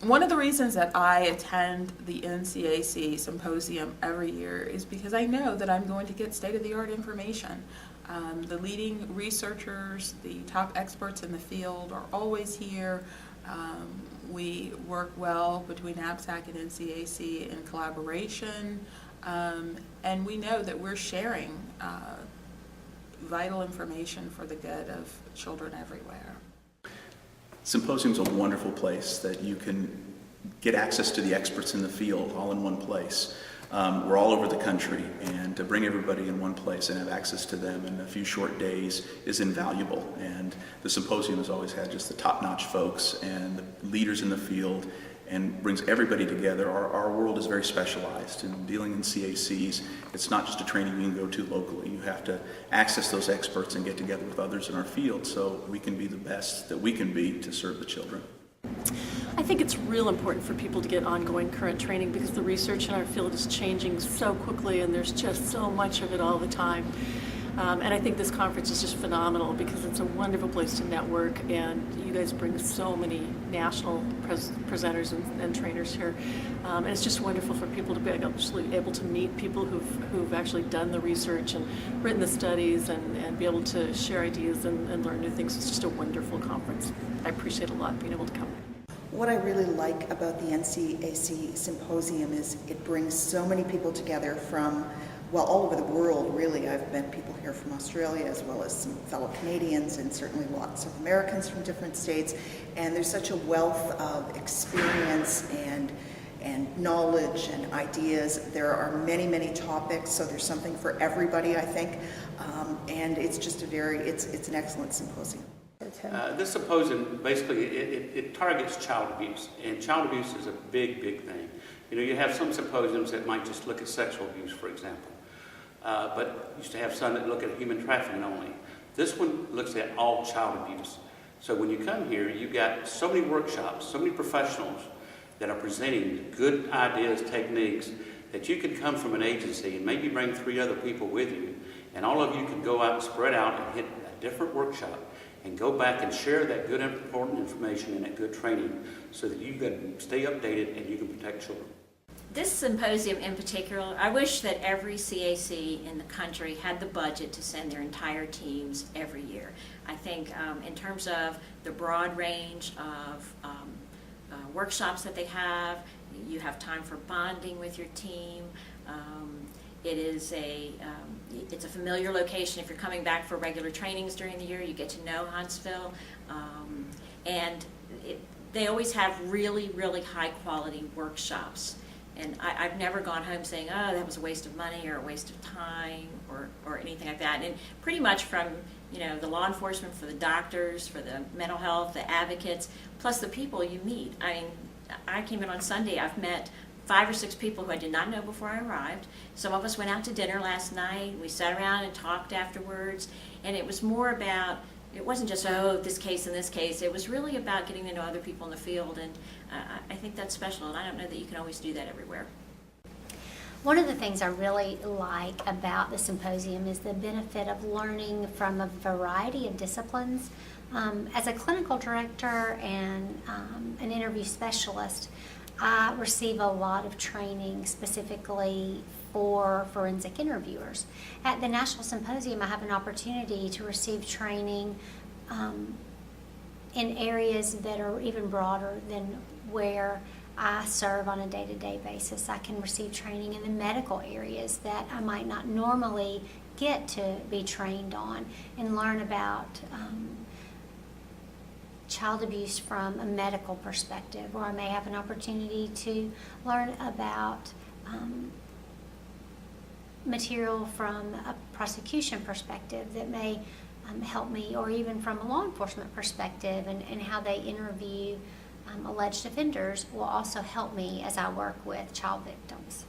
One of the reasons that I attend the NCAC Symposium every year is because I know that I'm going to get state-of-the-art information. The leading researchers, the top experts in the field are always here. We work well between APSAC and NCAC in collaboration, and we know that we're sharing vital information for the good of children everywhere. Symposium's a wonderful place that you can get access to the experts in the field all in one place. We're all over the country, and to bring everybody in one place and have access to them in a few short days is invaluable. And the Symposium has always had just the top-notch folks and the leaders in the field, and brings everybody together. Our world is very specialized in dealing in CACs. It's not just a training you can go to locally. You have to access those experts and get together with others in our field so we can be the best that we can be to serve the children. I think it's real important for people to get ongoing current training because the research in our field is changing so quickly and there's just so much of it all the time. And I think this conference is just phenomenal because it's a wonderful place to network, and you guys bring so many national presenters and trainers here. And it's just wonderful for people to be able to meet people who've actually done the research and written the studies and be able to share ideas and learn new things. It's just a wonderful conference. I appreciate a lot being able to come. What I really like about the NCAC Symposium is it brings so many people together from, well, all over the world, really. I've met people here from Australia as well as some fellow Canadians and certainly lots of Americans from different states. And there's such a wealth of experience and knowledge and ideas. There are many, many topics, so there's something for everybody, I think. And it's just it's an excellent symposium. This symposium, basically, it targets child abuse, and child abuse is a big, big thing. You know, you have some symposiums that might just look at sexual abuse, for example, but used to have some that look at human trafficking only. This one looks at all child abuse. So when you come here, you've got so many workshops, so many professionals that are presenting good ideas, techniques, that you can come from an agency and maybe bring 3 other people with you, and all of you can go out and spread out and hit a different workshop and go back and share that good, important information and that good training so that you can stay updated and you can protect children. This symposium in particular, I wish that every CAC in the country had the budget to send their entire teams every year. I think in terms of the broad range of workshops that they have, you have time for bonding with your team. It's a familiar location. If you're coming back for regular trainings during the year, you get to know Huntsville. They always have really, really high quality workshops. And I've never gone home saying, oh, that was a waste of money or a waste of time or anything like that. And pretty much from, you know, the law enforcement, for the doctors, for the mental health, the advocates, plus the people you meet. I mean, I came in on Sunday, I've met 5 or 6 people who I did not know before I arrived. Some of us went out to dinner last night. We sat around and talked afterwards. And it was more about, it wasn't just, oh, this case and this case. It was really about getting to know other people in the field. And I think that's special. And I don't know that you can always do that everywhere. One of the things I really like about the symposium is the benefit of learning from a variety of disciplines. As a clinical director and an interview specialist, I receive a lot of training specifically for forensic interviewers. At the National Symposium, I have an opportunity to receive training in areas that are even broader than where I serve on a day-to-day basis. I can receive training in the medical areas that I might not normally get to be trained on and learn about child abuse from a medical perspective, or I may have an opportunity to learn about material from a prosecution perspective that may help me, or even from a law enforcement perspective and how they interview alleged offenders will also help me as I work with child victims.